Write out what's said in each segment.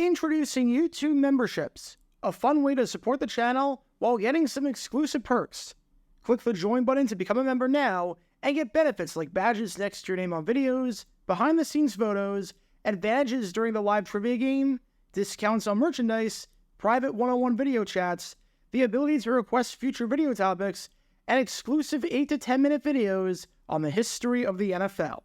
Introducing YouTube memberships, a fun way to support the channel while getting some exclusive perks. Click the join button to become a member now and get benefits like badges next to your name on videos, behind-the-scenes photos, advantages during the live trivia game, discounts on merchandise, private one-on-one video chats, the ability to request future video topics, and exclusive 8 to 10 minute videos on the history of the NFL.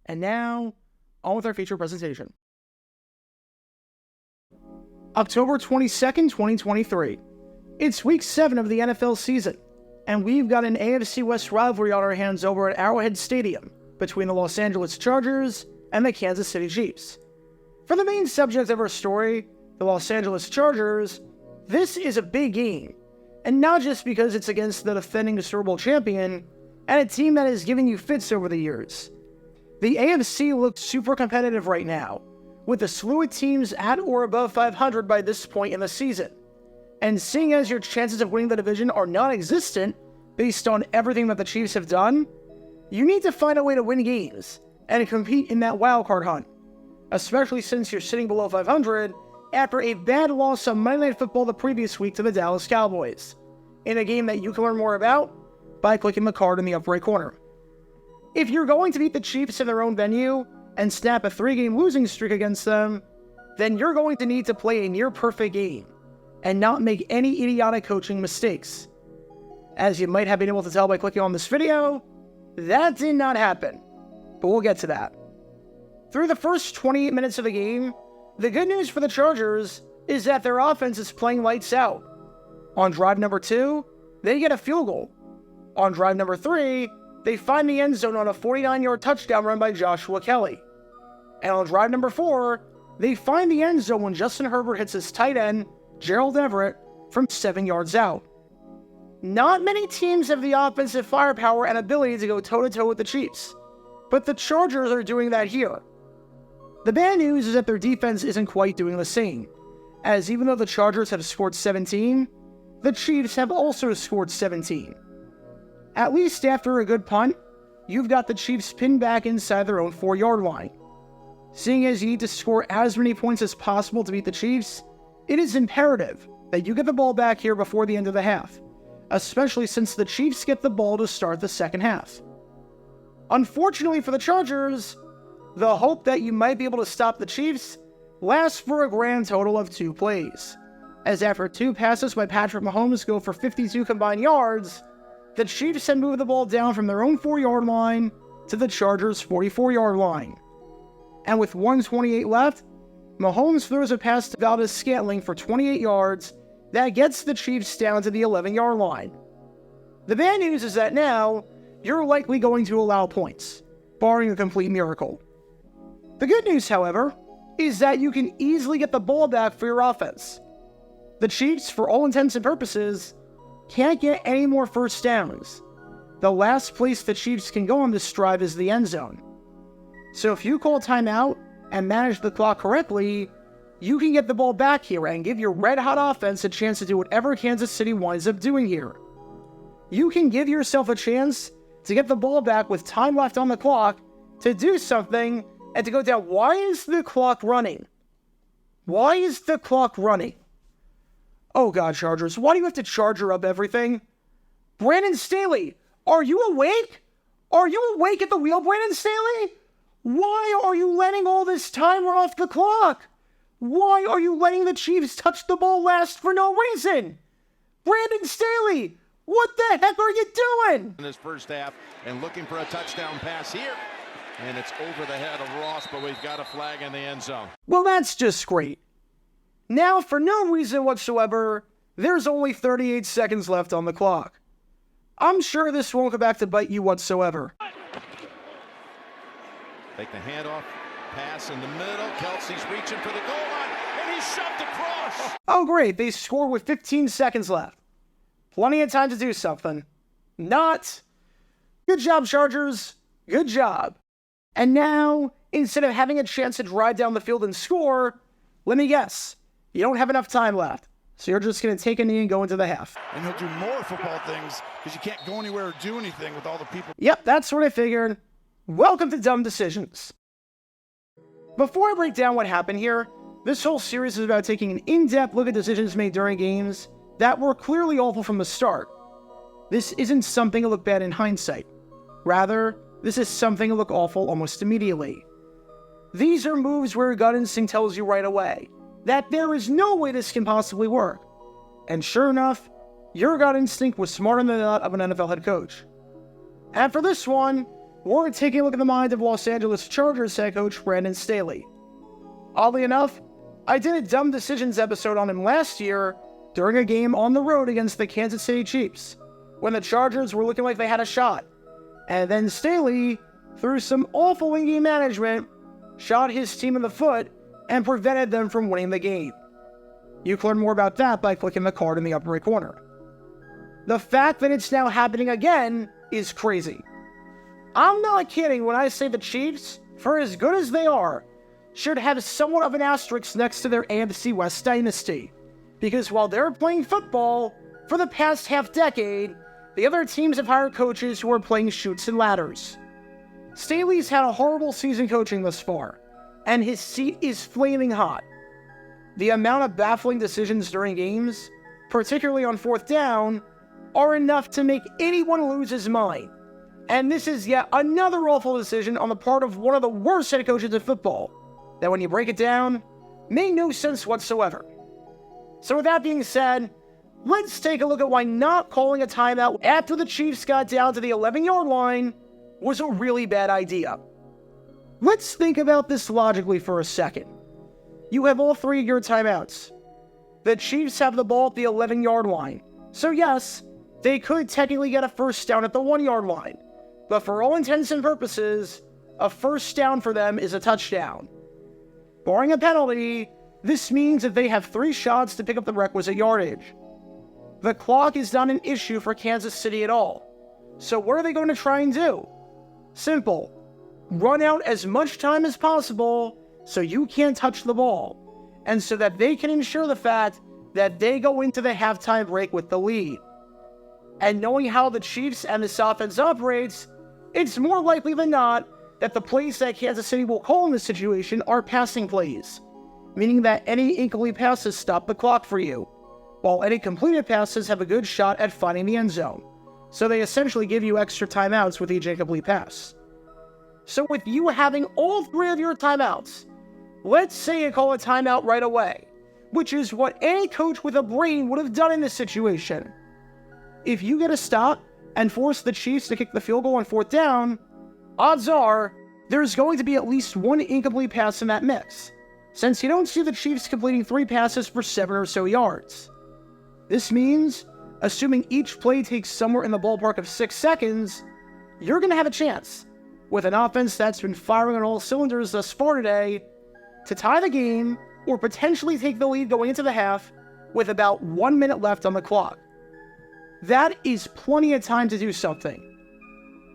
And now, on with our feature presentation. October 22nd, 2023. It's week 7 of the NFL season, and we've got an AFC West rivalry on our hands over at Arrowhead Stadium between the Los Angeles Chargers and the Kansas City Chiefs. For the main subject of our story, the Los Angeles Chargers, this is a big game, and not just because it's against the defending Super Bowl champion and a team that has given you fits over the years. The AFC looks super competitive right now, with a slew of teams at or above 500 by this point in the season. And seeing as your chances of winning the division are non-existent based on everything that the Chiefs have done, you need to find a way to win games and compete in that wildcard hunt, especially since you're sitting below 500 after a bad loss on Monday Night Football the previous week to the Dallas Cowboys, in a game that you can learn more about by clicking the card in the upper right corner. If you're going to beat the Chiefs in their own venue and snap a 3-game losing streak against them, then you're going to need to play a near-perfect game and not make any idiotic coaching mistakes. As you might have been able to tell by clicking on this video, that did not happen, but we'll get to that. Through the first 28 minutes of the game, the good news for the Chargers is that their offense is playing lights out. On drive number 2, they get a field goal. On drive number 3, they find the end zone on a 49-yard touchdown run by Joshua Kelly. And on drive number 4, they find the end zone when Justin Herbert hits his tight end, Gerald Everett, from 7 yards out. Not many teams have the offensive firepower and ability to go toe-to-toe with the Chiefs, but the Chargers are doing that here. The bad news is that their defense isn't quite doing the same, as even though the Chargers have scored 17, the Chiefs have also scored 17. At least after a good punt, you've got the Chiefs pinned back inside their own 4-yard line. Seeing as you need to score as many points as possible to beat the Chiefs, it is imperative that you get the ball back here before the end of the half, especially since the Chiefs get the ball to start the second half. Unfortunately for the Chargers, the hope that you might be able to stop the Chiefs lasts for a grand total of 2 plays, as after 2 passes by Patrick Mahomes go for 52 combined yards, the Chiefs then move the ball down from their own 4-yard line to the Chargers' 44-yard line. And with 1:28 left, Mahomes throws a pass to Valdez-Scantling for 28 yards that gets the Chiefs down to the 11-yard line. The bad news is that now, you're likely going to allow points, barring a complete miracle. The good news, however, is that you can easily get the ball back for your offense. The Chiefs, for all intents and purposes, can't get any more first downs. The last place the Chiefs can go on this drive is the end zone. So if you call timeout and manage the clock correctly, you can get the ball back here and give your red-hot offense a chance to do whatever Kansas City winds up doing here. You can give yourself a chance to get the ball back with time left on the clock to do something and to go down. Why is the clock running? Why is the clock running? Oh God, Chargers, why do you have to charger up everything? Brandon Staley, are you awake? Are you awake at the wheel, Brandon Staley? Why are you letting all this time run off the clock? Why are you letting the Chiefs touch the ball last for no reason? Brandon Staley, what the heck are you doing? In this first half, and looking for a touchdown pass here. And it's over the head of Ross, but we've got a flag in the end zone. Well, that's just great. Now, for no reason whatsoever, there's only 38 seconds left on the clock. I'm sure this won't go back to bite you whatsoever. Take the handoff, pass in the middle. Kelsey's reaching for the goal line, and he's shoved across. Oh, great. They score with 15 seconds left. Plenty of time to do something. Not. Good job, Chargers. Good job. And now, instead of having a chance to drive down the field and score, let me guess, you don't have enough time left. So you're just going to take a knee and go into the half. And he'll do more football things because you can't go anywhere or do anything with all the people. Yep, that's what I figured. Welcome to Dumb Decisions. Before I break down what happened here, This whole series is about taking an in-depth look at decisions made during games that were clearly awful from the start. This isn't something to look bad in hindsight. Rather, this is something to look awful almost immediately. These are moves where your gut instinct tells you right away that there is no way this can possibly work. And sure enough, your gut instinct was smarter than that of an NFL head coach. And for this one, we're taking a look at the mind of Los Angeles Chargers head coach Brandon Staley. Oddly enough, I did a dumb decisions episode on him last year during a game on the road against the Kansas City Chiefs, when the Chargers were looking like they had a shot. And then Staley, through some awful in-game management, shot his team in the foot and prevented them from winning the game. You can learn more about that by clicking the card in the upper right corner. The fact that it's now happening again is crazy. I'm not kidding when I say the Chiefs, for as good as they are, should have somewhat of an asterisk next to their AFC West dynasty. Because while they're playing football, for the past half-decade, the other teams have hired coaches who are playing chutes and ladders. Staley's had a horrible season coaching thus far, and his seat is flaming hot. The amount of baffling decisions during games, particularly on fourth down, are enough to make anyone lose his mind. And this is yet another awful decision on the part of one of the worst head coaches in football, that when you break it down, made no sense whatsoever. So with that being said, let's take a look at why not calling a timeout after the Chiefs got down to the 11-yard line was a really bad idea. Let's think about this logically for a second. You have all three of your timeouts. The Chiefs have the ball at the 11-yard line. So yes, they could technically get a first down at the 1-yard line. But for all intents and purposes, a first down for them is a touchdown. Barring a penalty, this means that they have 3 shots to pick up the requisite yardage. The clock is not an issue for Kansas City at all. So what are they going to try and do? Simple. Run out as much time as possible so you can't touch the ball, and so that they can ensure the fact that they go into the halftime break with the lead. And knowing how the Chiefs and this offense operates, it's more likely than not that the plays that Kansas City will call in this situation are passing plays, meaning that any incomplete passes stop the clock for you, while any completed passes have a good shot at finding the end zone. So they essentially give you extra timeouts with each incomplete pass. So with you having all 3 of your timeouts, let's say you call a timeout right away, which is what any coach with a brain would have done in this situation. If you get a stop and force the Chiefs to kick the field goal on fourth down, odds are there's going to be at least 1 incomplete pass in that mix, since you don't see the Chiefs completing 3 passes for 7 or so yards. This means, assuming each play takes somewhere in the ballpark of 6 seconds, you're going to have a chance, with an offense that's been firing on all cylinders thus far today, to tie the game or potentially take the lead going into the half with about 1 minute left on the clock. That is plenty of time to do something.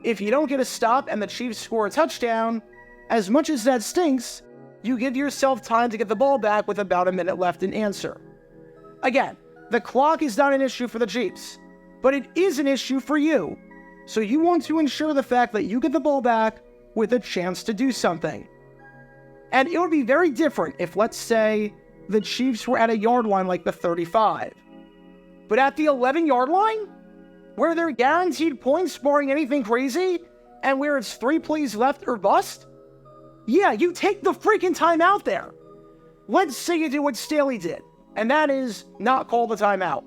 If you don't get a stop and the Chiefs score a touchdown, as much as that stinks, you give yourself time to get the ball back with about a minute left in answer. Again, the clock is not an issue for the Chiefs, but it is an issue for you. So you want to ensure the fact that you get the ball back with a chance to do something. And it would be very different if, let's say, the Chiefs were at a yard line like the 35. But at the 11-yard line, where they're guaranteed points barring anything crazy, and where it's 3 plays left or bust, yeah, you take the freaking timeout there. Let's say you do what Staley did, and that is not call the timeout.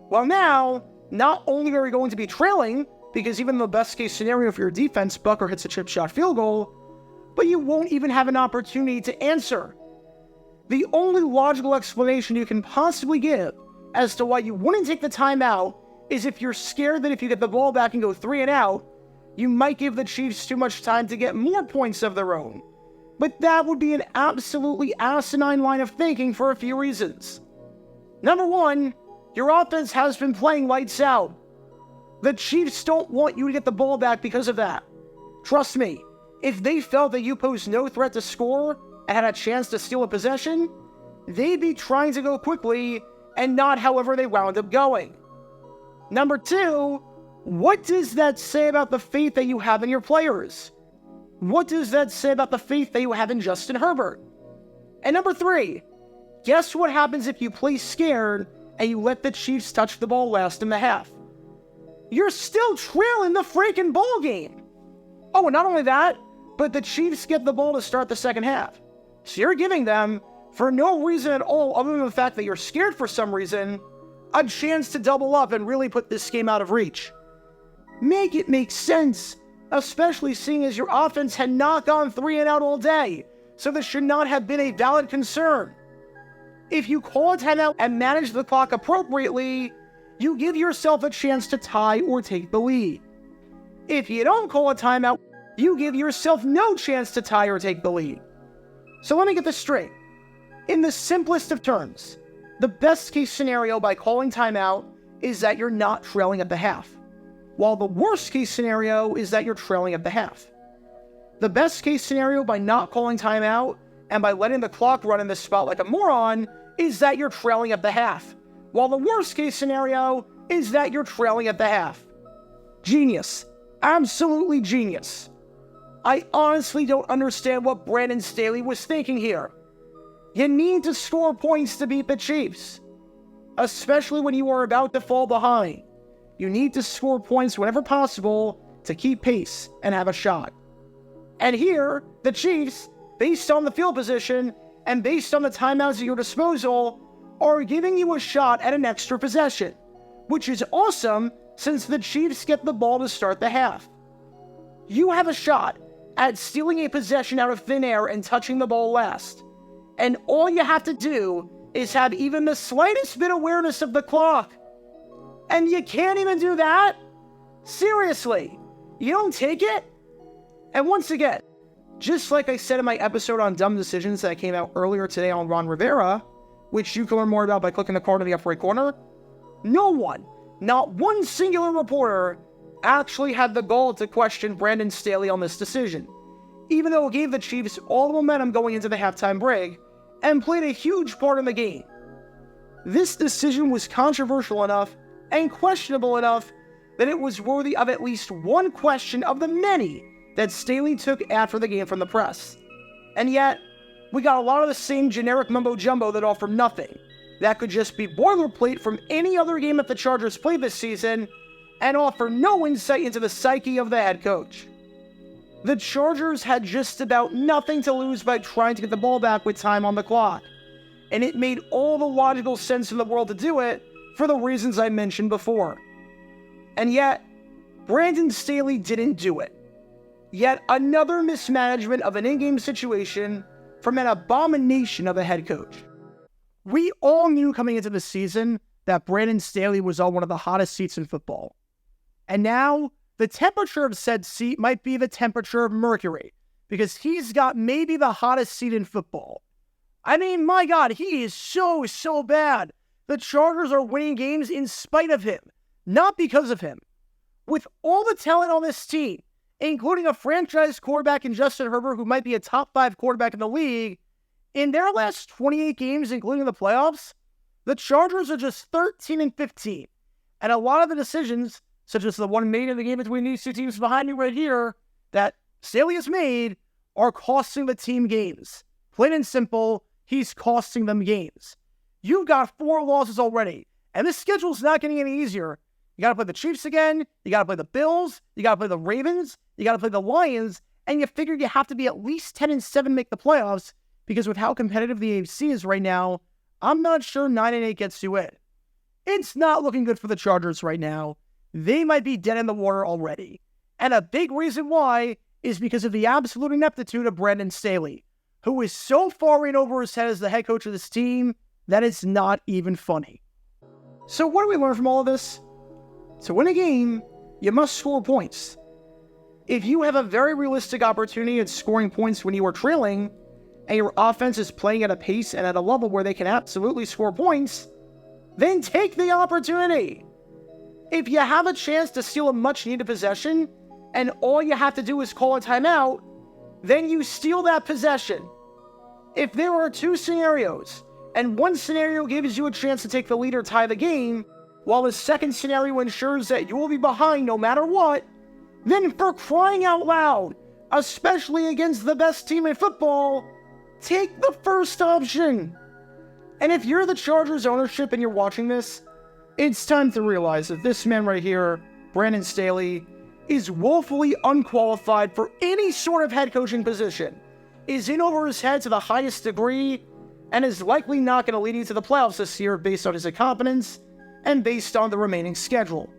Well now, not only are you going to be trailing, because even in the best case scenario for your defense, Bucker hits a chip shot field goal, but you won't even have an opportunity to answer. The only logical explanation you can possibly give as to why you wouldn't take the timeout is if you're scared that if you get the ball back and go 3 and out, you might give the Chiefs too much time to get more points of their own. But that would be an absolutely asinine line of thinking for a few reasons. Number one, your offense has been playing lights out. The Chiefs don't want you to get the ball back because of that. Trust me, if they felt that you posed no threat to score and had a chance to steal a possession, they'd be trying to go quickly and not however they wound up going. Number two, what does that say about the faith that you have in your players? What does that say about the faith that you have in Justin Herbert? And number 3, guess what happens if you play scared and you let the Chiefs touch the ball last in the half? You're still trailing the freaking ball game. Oh, and not only that, but the Chiefs get the ball to start the second half. So you're giving them, for no reason at all other than the fact that you're scared for some reason, a chance to double up and really put this game out of reach. Make it make sense, especially seeing as your offense had not gone 3 and out all day, so this should not have been a valid concern. If you call a timeout and manage the clock appropriately, you give yourself a chance to tie or take the lead. If you don't call a timeout, you give yourself no chance to tie or take the lead. So let me get this straight. In the simplest of terms, the best case scenario by calling timeout is that you're not trailing at the half, while the worst case scenario is that you're trailing at the half. The best case scenario by not calling timeout and by letting the clock run in this spot like a moron is that you're trailing at the half, while the worst case scenario is that you're trailing at the half. Genius. Absolutely genius. I honestly don't understand what Brandon Staley was thinking here. You need to score points to beat the Chiefs, especially when you are about to fall behind. You need to score points whenever possible to keep pace and have a shot. And here, the Chiefs, based on the field position and based on the timeouts at your disposal, are giving you a shot at an extra possession, which is awesome since the Chiefs get the ball to start the half. You have a shot at stealing a possession out of thin air and touching the ball last. And all you have to do is have even the slightest bit of awareness of the clock. And you can't even do that? Seriously, you don't take it? And once again, just like I said in my episode on dumb decisions that came out earlier today on Ron Rivera, which you can learn more about by clicking the card in the upper right corner, no one, not one singular reporter, actually had the gall to question Brandon Staley on this decision, even though it gave the Chiefs all the momentum going into the halftime break and played a huge part in the game. This decision was controversial enough and questionable enough that it was worthy of at least one question of the many that Staley took after the game from the press. And yet, we got a lot of the same generic mumbo-jumbo that offered nothing. That could just be boilerplate from any other game that the Chargers played this season and offer no insight into the psyche of the head coach. The Chargers had just about nothing to lose by trying to get the ball back with time on the clock, and it made all the logical sense in the world to do it for the reasons I mentioned before. And yet, Brandon Staley didn't do it. Yet another mismanagement of an in-game situation from an abomination of a head coach. We all knew coming into the season that Brandon Staley was on one of the hottest seats in football. And now, the temperature of said seat might be the temperature of Mercury, because he's got maybe the hottest seat in football. I mean, my God, he is so bad. The Chargers are winning games in spite of him, not because of him. With all the talent on this team, including a franchise quarterback in Justin Herbert who might be a top 5 quarterback in the league, in their last 28 games, including the playoffs, the Chargers are just 13-15. And a lot of the decisions, such as the one made in the game between these two teams behind me right here, that Staley has made, are costing the team games. Plain and simple, he's costing them games. You've got 4 losses already, and this schedule's not getting any easier. You got to play the Chiefs again, you got to play the Bills, you got to play the Ravens, you got to play the Lions, and you figure you have to be at least 10-7 to make the playoffs, because with how competitive the AFC is right now, I'm not sure 9-8 gets you in. It's not looking good for the Chargers right now. They might be dead in the water already. And a big reason why is because of the absolute ineptitude of Brandon Staley, who is so far in over his head as the head coach of this team that it's not even funny. So what do we learn from all of this? To win a game, you must score points. If you have a very realistic opportunity at scoring points when you are trailing, and your offense is playing at a pace and at a level where they can absolutely score points, then take the opportunity. If you have a chance to steal a much-needed possession, and all you have to do is call a timeout, then you steal that possession. If there are 2 scenarios, and one scenario gives you a chance to take the lead or tie the game, while the second scenario ensures that you will be behind no matter what, then for crying out loud, especially against the best team in football, Take the first option. And if you're the Chargers ownership and you're watching this, it's time to realize that this man right here, Brandon Staley, is woefully unqualified for any sort of head coaching position, is in over his head to the highest degree, and is likely not going to lead you to the playoffs this year based on his incompetence and based on the remaining schedule.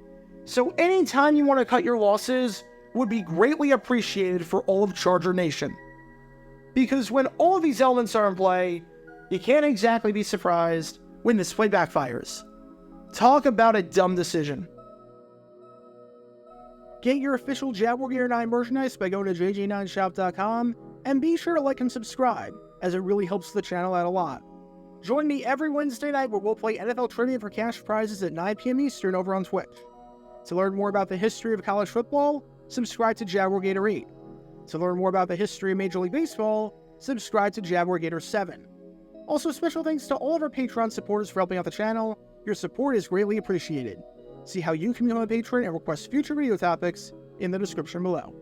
So anytime you want to cut your losses would be greatly appreciated for all of Charger Nation. Because when all of these elements are in play, you can't exactly be surprised when this play backfires. Talk about a dumb decision. Get your official Jaguar Gear 9 merchandise by going to jj9shop.com, and be sure to like and subscribe, as it really helps the channel out a lot. Join me every Wednesday night where we'll play NFL Trivia for cash prizes at 9 p.m. Eastern over on Twitch. To learn more about the history of college football, subscribe to Jaguar Gator 8. To learn more about the history of Major League Baseball, subscribe to Jaguar Gator 7. Also, special thanks to all of our Patreon supporters for helping out the channel. Your support is greatly appreciated. See how you can become a patron and request future video topics in the description below.